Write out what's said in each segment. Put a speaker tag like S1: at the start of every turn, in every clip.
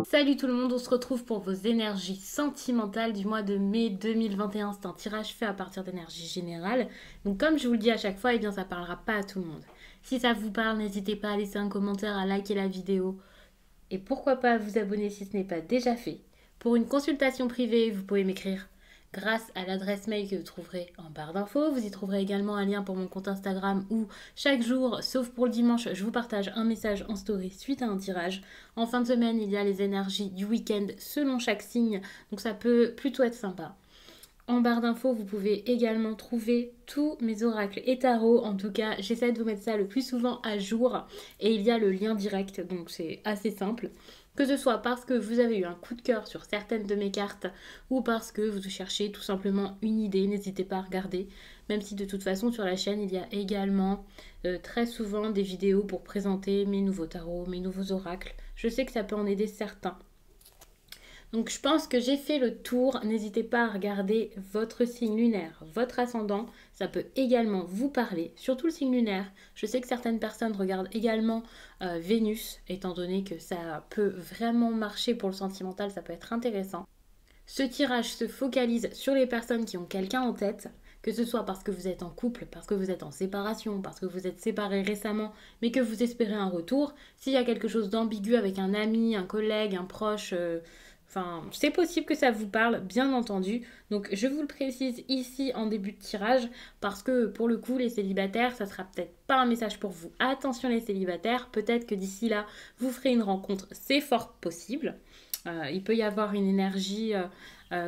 S1: Salut tout le monde, on se retrouve pour vos énergies sentimentales du mois de mai 2021. C'est un tirage fait à partir d'énergie générale. Donc comme je vous le dis à chaque fois, eh bien ça parlera pas à tout le monde. Si ça vous parle, n'hésitez pas à laisser un commentaire, à liker la vidéo et pourquoi pas à vous abonner si ce n'est pas déjà fait. Pour une consultation privée, vous pouvez m'écrire grâce à l'adresse mail que vous trouverez en barre d'infos. Vous y trouverez également un lien pour mon compte Instagram où chaque jour, sauf pour le dimanche, je vous partage un message en story suite à un tirage. En fin de semaine, il y a les énergies du week-end selon chaque signe, donc ça peut plutôt être sympa. En barre d'infos, vous pouvez également trouver tous mes oracles et tarots. En tout cas, j'essaie de vous mettre ça le plus souvent à jour. Et il y a le lien direct, donc c'est assez simple. Que ce soit parce que vous avez eu un coup de cœur sur certaines de mes cartes ou parce que vous cherchez tout simplement une idée, n'hésitez pas à regarder. Même si de toute façon sur la chaîne, il y a également très souvent des vidéos pour présenter mes nouveaux tarots, mes nouveaux oracles. Je sais que ça peut en aider certains. Donc je pense que j'ai fait le tour. N'hésitez pas à regarder votre signe lunaire, votre ascendant. Ça peut également vous parler, surtout le signe lunaire. Je sais que certaines personnes regardent également Vénus, étant donné que ça peut vraiment marcher pour le sentimental, ça peut être intéressant. Ce tirage se focalise sur les personnes qui ont quelqu'un en tête, que ce soit parce que vous êtes en couple, parce que vous êtes en séparation, parce que vous êtes séparés récemment, mais que vous espérez un retour. S'il y a quelque chose d'ambigu avec un ami, un collègue, un proche, enfin, c'est possible que ça vous parle, bien entendu. Donc, je vous le précise ici en début de tirage, parce que pour le coup, les célibataires, ça sera peut-être pas un message pour vous. Attention les célibataires, peut-être que d'ici là, vous ferez une rencontre, c'est fort possible. Il peut y avoir une énergie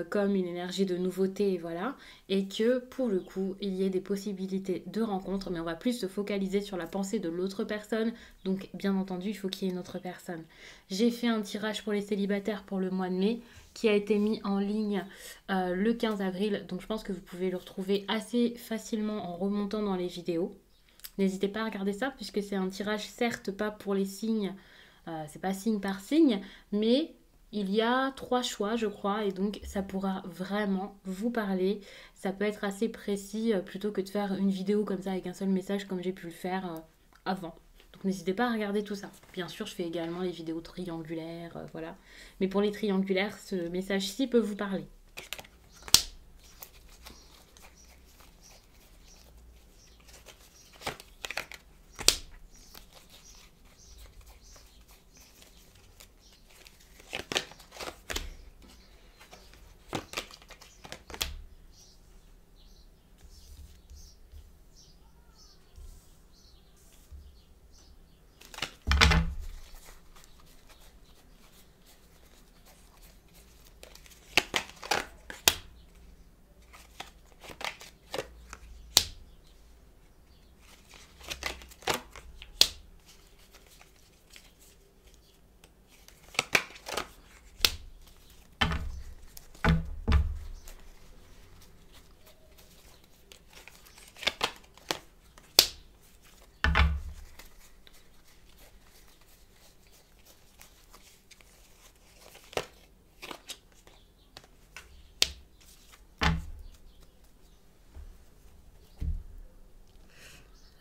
S1: comme une énergie de nouveauté, voilà, et que pour le coup, il y ait des possibilités de rencontre, mais on va plus se focaliser sur la pensée de l'autre personne, donc bien entendu, il faut qu'il y ait une autre personne. J'ai fait un tirage pour les célibataires pour le mois de mai, qui a été mis en ligne le 15 avril, donc je pense que vous pouvez le retrouver assez facilement en remontant dans les vidéos. N'hésitez pas à regarder ça, puisque c'est un tirage certes pas pour les signes, c'est pas signe par signe, mais il y a 3 choix, je crois, et donc ça pourra vraiment vous parler. Ça peut être assez précis plutôt que de faire une vidéo comme ça avec un seul message comme j'ai pu le faire avant. Donc n'hésitez pas à regarder tout ça. Bien sûr, je fais également les vidéos triangulaires, voilà. Mais pour les triangulaires, ce message-ci peut vous parler.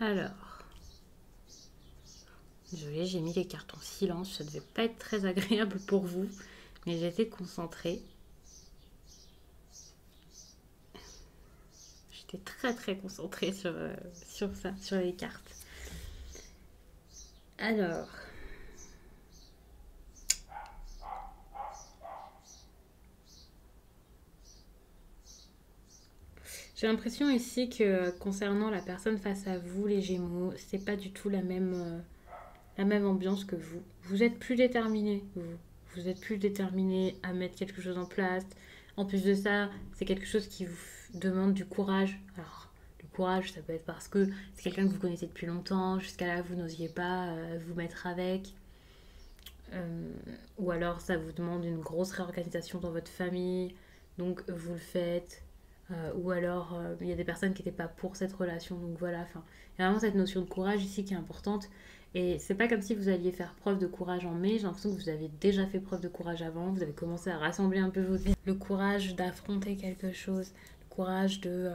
S1: Alors, désolée, j'ai mis les cartes en silence, ça devait pas être très agréable pour vous, mais j'ai été concentrée. J'étais très concentrée sur ça, sur les cartes. Alors, j'ai l'impression ici que concernant la personne face à vous, les Gémeaux, c'est pas du tout la même ambiance que vous. Vous êtes plus déterminé, vous. Vous êtes plus déterminé à mettre quelque chose en place. En plus de ça, c'est quelque chose qui vous demande du courage. Alors, le courage, ça peut être parce que c'est quelqu'un que vous connaissez depuis longtemps, jusqu'à là, vous n'osiez pas vous mettre avec. Ou alors, ça vous demande une grosse réorganisation dans votre famille, donc vous le faites. Ou alors, il y a des personnes qui n'étaient pas pour cette relation, donc voilà. Enfin, il y a vraiment cette notion de courage ici qui est importante. Et c'est pas comme si vous alliez faire preuve de courage en mai. J'ai l'impression que vous avez déjà fait preuve de courage avant. Vous avez commencé à rassembler un peu vos idées. Le courage d'affronter quelque chose. Le courage de...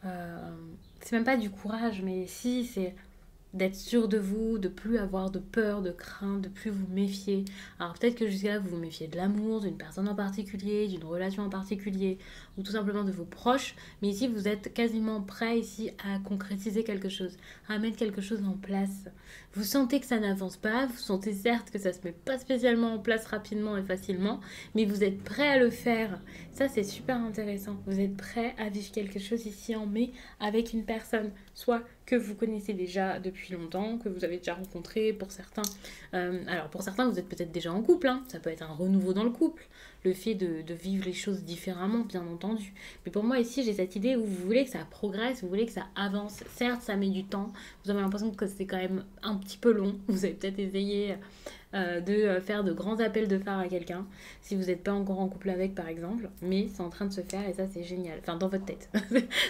S1: c'est même pas du courage, mais si, c'est d'être sûr de vous, de plus avoir de peur, de crainte, de plus vous méfier. Alors peut-être que jusqu'à là, vous vous méfiez de l'amour, d'une personne en particulier, d'une relation en particulier, ou tout simplement de vos proches. Mais ici, vous êtes quasiment prêt ici à concrétiser quelque chose, à mettre quelque chose en place. Vous sentez que ça n'avance pas, vous sentez certes que ça se met pas spécialement en place rapidement et facilement, mais vous êtes prêt à le faire. Ça, c'est super intéressant. Vous êtes prêt à vivre quelque chose ici en mai avec une personne, soit que vous connaissez déjà depuis longtemps, que vous avez déjà rencontré pour certains. Alors pour certains, vous êtes peut-être déjà en couple, hein. Ça peut être un renouveau dans le couple, le fait de vivre les choses différemment, bien entendu. Mais pour moi ici, j'ai cette idée où vous voulez que ça progresse, vous voulez que ça avance. Certes, ça met du temps, vous avez l'impression que c'est quand même un petit peu long. Vous avez peut-être essayé de faire de grands appels de phare à quelqu'un, si vous n'êtes pas encore en couple avec par exemple, mais c'est en train de se faire et ça c'est génial, enfin dans votre tête.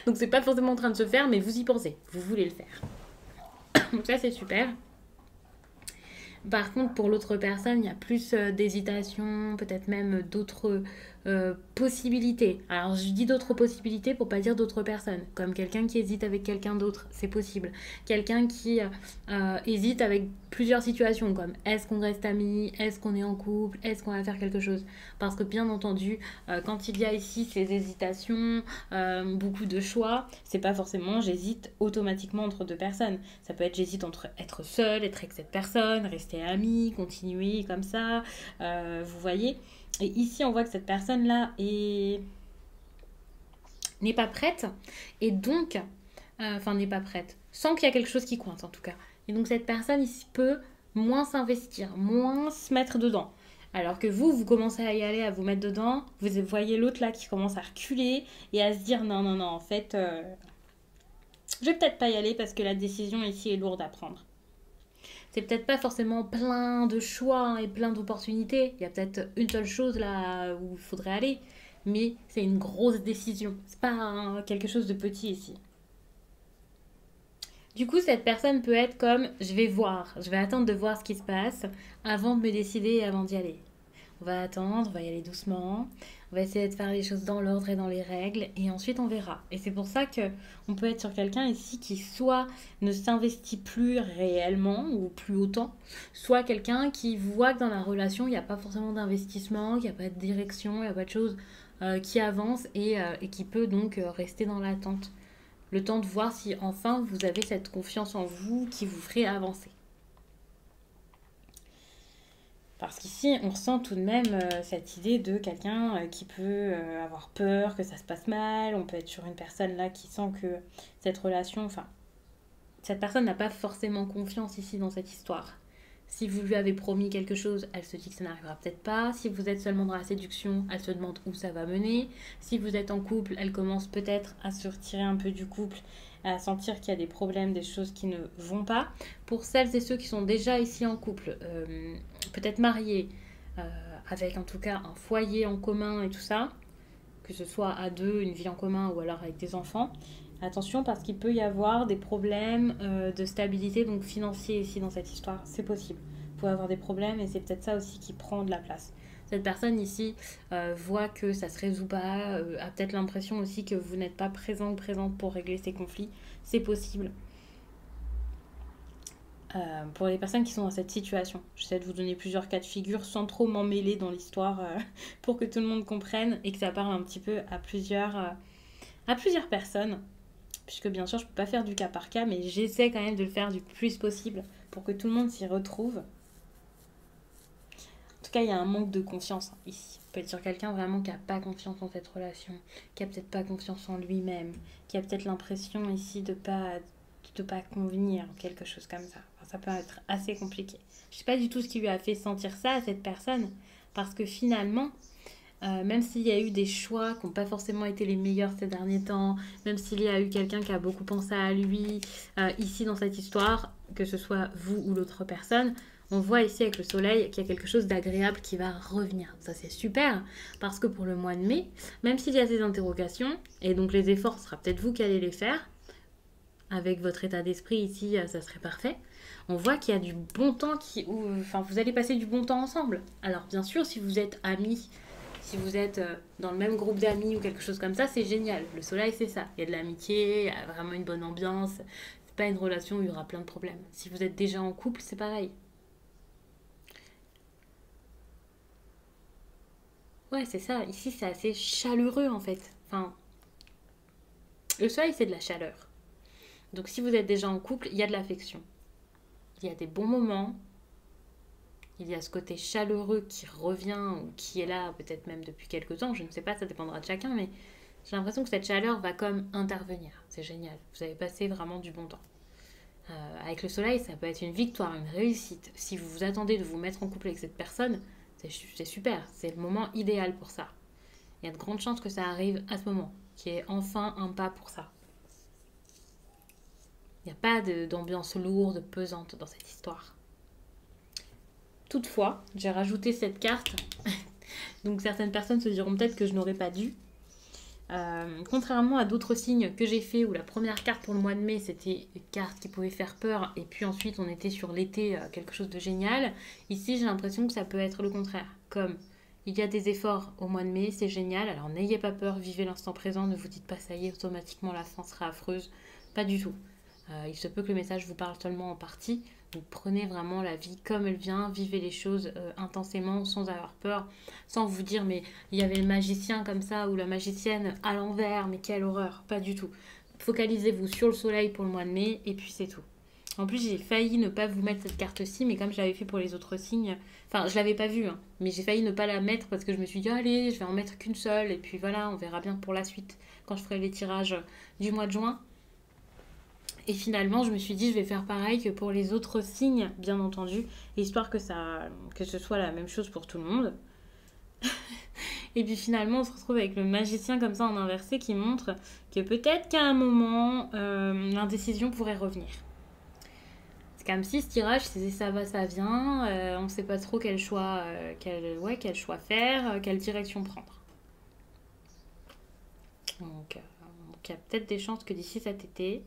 S1: Donc c'est pas forcément en train de se faire, mais vous y pensez, vous voulez le faire. Donc ça c'est super. Par contre, pour l'autre personne, il y a plus d'hésitation, peut-être même d'autres possibilités. Alors, je dis d'autres possibilités pour pas dire d'autres personnes. Comme quelqu'un qui hésite avec quelqu'un d'autre, c'est possible. Quelqu'un qui hésite avec plusieurs situations, comme est-ce qu'on reste amis, est-ce qu'on est en couple, est-ce qu'on va faire quelque chose. Parce que bien entendu, quand il y a ici ces hésitations, beaucoup de choix, c'est pas forcément j'hésite automatiquement entre deux personnes. Ça peut être j'hésite entre être seule, être avec cette personne, rester amis, continuer comme ça, vous voyez. Et ici, on voit que cette personne-là n'est pas prête, et donc, n'est pas prête, sans qu'il y a quelque chose qui coince en tout cas. Et donc cette personne ici peut moins s'investir, moins se mettre dedans. Alors que vous commencez à y aller, à vous mettre dedans, vous voyez l'autre là qui commence à reculer et à se dire non, non, non, en fait, je vais peut-être pas y aller parce que la décision ici est lourde à prendre. C'est peut-être pas forcément plein de choix et plein d'opportunités. Il y a peut-être une seule chose là où il faudrait aller. Mais c'est une grosse décision. C'est pas quelque chose de petit ici. Du coup, cette personne peut être comme je vais voir, je vais attendre de voir ce qui se passe avant de me décider et avant d'y aller. On va attendre, on va y aller doucement, on va essayer de faire les choses dans l'ordre et dans les règles, et ensuite on verra. Et c'est pour ça que on peut être sur quelqu'un ici qui soit ne s'investit plus réellement ou plus autant, soit quelqu'un qui voit que dans la relation il n'y a pas forcément d'investissement, qu'il n'y a pas de direction, il n'y a pas de choses qui avancent et qui peut donc rester dans l'attente. Le temps de voir si enfin vous avez cette confiance en vous qui vous ferait avancer. Parce qu'ici, on ressent tout de même cette idée de quelqu'un qui peut avoir peur, que ça se passe mal. On peut être sur une personne là qui sent que cette relation, enfin, cette personne n'a pas forcément confiance ici dans cette histoire. Si vous lui avez promis quelque chose, elle se dit que ça n'arrivera peut-être pas. Si vous êtes seulement dans la séduction, elle se demande où ça va mener. Si vous êtes en couple, elle commence peut-être à se retirer un peu du couple, à sentir qu'il y a des problèmes, des choses qui ne vont pas. Pour celles et ceux qui sont déjà ici en couple, peut-être mariés, avec en tout cas un foyer en commun et tout ça, que ce soit à deux, une vie en commun ou alors avec des enfants, attention parce qu'il peut y avoir des problèmes de stabilité donc financier ici dans cette histoire, c'est possible. Vous pouvez avoir des problèmes et c'est peut-être ça aussi qui prend de la place. Cette personne ici voit que ça se résout pas, a peut-être l'impression aussi que vous n'êtes pas présent ou présente pour régler ces conflits, c'est possible. Pour les personnes qui sont dans cette situation, j'essaie de vous donner plusieurs cas de figure sans trop m'emmêler dans l'histoire pour que tout le monde comprenne et que ça parle un petit peu à plusieurs personnes. Puisque bien sûr je ne peux pas faire du cas par cas, mais j'essaie quand même de le faire du plus possible pour que tout le monde s'y retrouve. En tout cas, il y a un manque de confiance ici. On peut être sur quelqu'un vraiment qui n'a pas confiance en cette relation, qui n'a peut-être pas confiance en lui-même, qui a peut-être l'impression ici de pas convenir, quelque chose comme ça. Enfin, ça peut être assez compliqué. Je ne sais pas du tout ce qui lui a fait sentir ça à cette personne, parce que finalement, même s'il y a eu des choix qui n'ont pas forcément été les meilleurs ces derniers temps, même s'il y a eu quelqu'un qui a beaucoup pensé à lui, ici dans cette histoire, que ce soit vous ou l'autre personne, on voit ici avec le soleil qu'il y a quelque chose d'agréable qui va revenir. Ça c'est super, parce que pour le mois de mai, même s'il y a ces interrogations, et donc les efforts, ce sera peut-être vous qui allez les faire, avec votre état d'esprit ici, ça serait parfait. On voit qu'il y a du bon temps, vous allez passer du bon temps ensemble. Alors bien sûr, si vous êtes amis, si vous êtes dans le même groupe d'amis ou quelque chose comme ça, c'est génial. Le soleil, c'est ça. Il y a de l'amitié, il y a vraiment une bonne ambiance. pas une relation où il y aura plein de problèmes. Si vous êtes déjà en couple, c'est pareil. Ouais, c'est ça. Ici, c'est assez chaleureux en fait. Enfin, le soleil, c'est de la chaleur. Donc si vous êtes déjà en couple, il y a de l'affection. Il y a des bons moments. Il y a ce côté chaleureux qui revient ou qui est là peut-être même depuis quelques temps. Je ne sais pas, ça dépendra de chacun, mais j'ai l'impression que cette chaleur va comme intervenir. C'est génial. Vous avez passé vraiment du bon temps. Avec le soleil, ça peut être une victoire, une réussite. Si vous vous attendez de vous mettre en couple avec cette personne, c'est super. C'est le moment idéal pour ça. Il y a de grandes chances que ça arrive à ce moment, qu'il y ait enfin un pas pour ça. Il n'y a pas d'ambiance lourde, pesante dans cette histoire. Toutefois, j'ai rajouté cette carte. Donc certaines personnes se diront peut-être que je n'aurais pas dû. Contrairement à d'autres signes que j'ai fait où la première carte pour le mois de mai c'était une carte qui pouvait faire peur et puis ensuite on était sur l'été, quelque chose de génial, ici j'ai l'impression que ça peut être le contraire, comme il y a des efforts au mois de mai, c'est génial, alors n'ayez pas peur, vivez l'instant présent, ne vous dites pas ça y est, automatiquement la fin sera affreuse, pas du tout. Il se peut que le message vous parle seulement en partie, donc prenez vraiment la vie comme elle vient, vivez les choses intensément, sans avoir peur, sans vous dire mais il y avait le magicien comme ça ou la magicienne à l'envers, mais quelle horreur, pas du tout. Focalisez-vous sur le soleil pour le mois de mai et puis c'est tout. En plus, j'ai failli ne pas vous mettre cette carte-ci, mais comme je l'avais fait pour les autres signes, enfin, je l'avais pas vue, hein, mais j'ai failli ne pas la mettre parce que je me suis dit, allez, je vais en mettre qu'une seule, et puis voilà, on verra bien pour la suite quand je ferai les tirages du mois de juin. Et finalement, je me suis dit, je vais faire pareil que pour les autres signes, bien entendu, histoire que ce soit la même chose pour tout le monde. Et puis finalement, on se retrouve avec le magicien comme ça en inversé qui montre que peut-être qu'à un moment, l'indécision pourrait revenir. C'est comme si ce tirage, c'est ça va, ça vient, on ne sait pas trop quel choix faire, quelle direction prendre. Donc il y a peut-être des chances que d'ici cet été,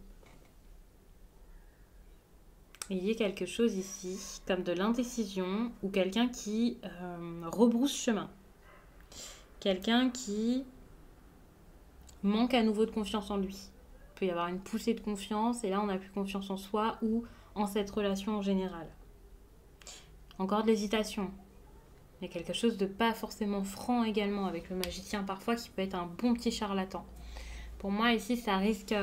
S1: il y ait quelque chose ici, comme de l'indécision, ou quelqu'un qui rebrousse chemin. Quelqu'un qui manque à nouveau de confiance en lui. Il peut y avoir une poussée de confiance, et là on n'a plus confiance en soi, ou en cette relation en général. Encore de l'hésitation. Il y a quelque chose de pas forcément franc également avec le magicien, parfois qui peut être un bon petit charlatan. Pour moi ici, ça risque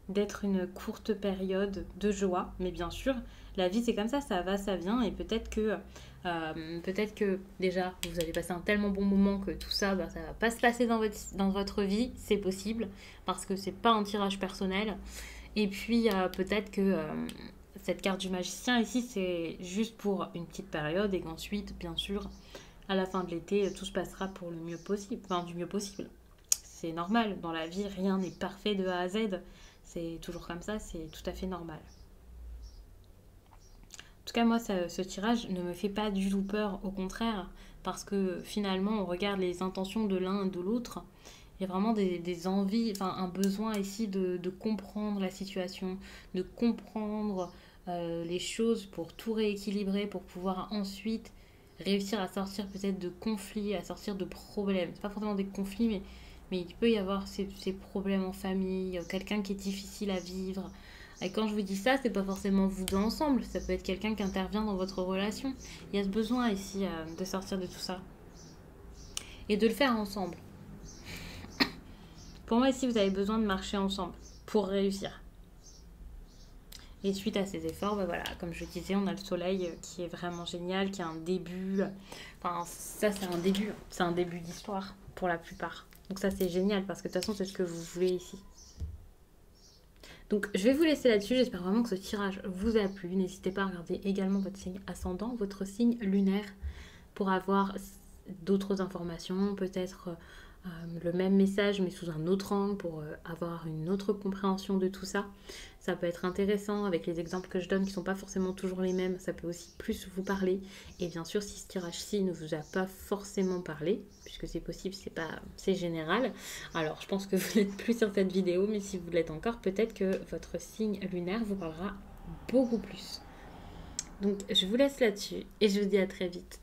S1: d'être une courte période de joie, mais bien sûr, la vie c'est comme ça va, ça vient, et peut-être que déjà vous allez passer un tellement bon moment que tout ça, ça va pas se passer dans votre vie, c'est possible, parce que c'est pas un tirage personnel, et puis peut-être que cette carte du magicien ici c'est juste pour une petite période, et qu'ensuite, bien sûr, à la fin de l'été, tout se passera pour le mieux possible, enfin du mieux possible. C'est normal, dans la vie, rien n'est parfait de A à Z. C'est toujours comme ça, c'est tout à fait normal. En tout cas, moi, ce tirage ne me fait pas du tout peur, au contraire, parce que finalement, on regarde les intentions de l'un et de l'autre. Il y a vraiment des envies, enfin un besoin ici de comprendre la situation, de comprendre les choses pour tout rééquilibrer, pour pouvoir ensuite réussir à sortir peut-être de conflits, à sortir de problèmes. C'est pas forcément des conflits, mais il peut y avoir ces problèmes en famille, quelqu'un qui est difficile à vivre. Et quand je vous dis ça, c'est pas forcément vous deux ensemble, ça peut être quelqu'un qui intervient dans votre relation. Il y a ce besoin ici de sortir de tout ça. Et de le faire ensemble. Pour moi, ici, vous avez besoin de marcher ensemble pour réussir. Et suite à ces efforts, voilà, comme je disais, on a le soleil qui est vraiment génial, qui a un début. Enfin, ça, c'est un début d'histoire pour la plupart. Donc ça, c'est génial parce que de toute façon, c'est ce que vous voulez ici. Donc, je vais vous laisser là-dessus. J'espère vraiment que ce tirage vous a plu. N'hésitez pas à regarder également votre signe ascendant, votre signe lunaire, pour avoir d'autres informations, peut-être le même message mais sous un autre angle pour avoir une autre compréhension de tout ça. Ça peut être intéressant avec les exemples que je donne qui ne sont pas forcément toujours les mêmes, ça peut aussi plus vous parler. Et bien sûr, si ce tirage-ci ne vous a pas forcément parlé, puisque c'est possible, c'est général, alors je pense que vous n'êtes plus sur cette vidéo, mais si vous l'êtes encore, peut-être que votre signe lunaire vous parlera beaucoup plus. Donc je vous laisse là-dessus et je vous dis à très vite.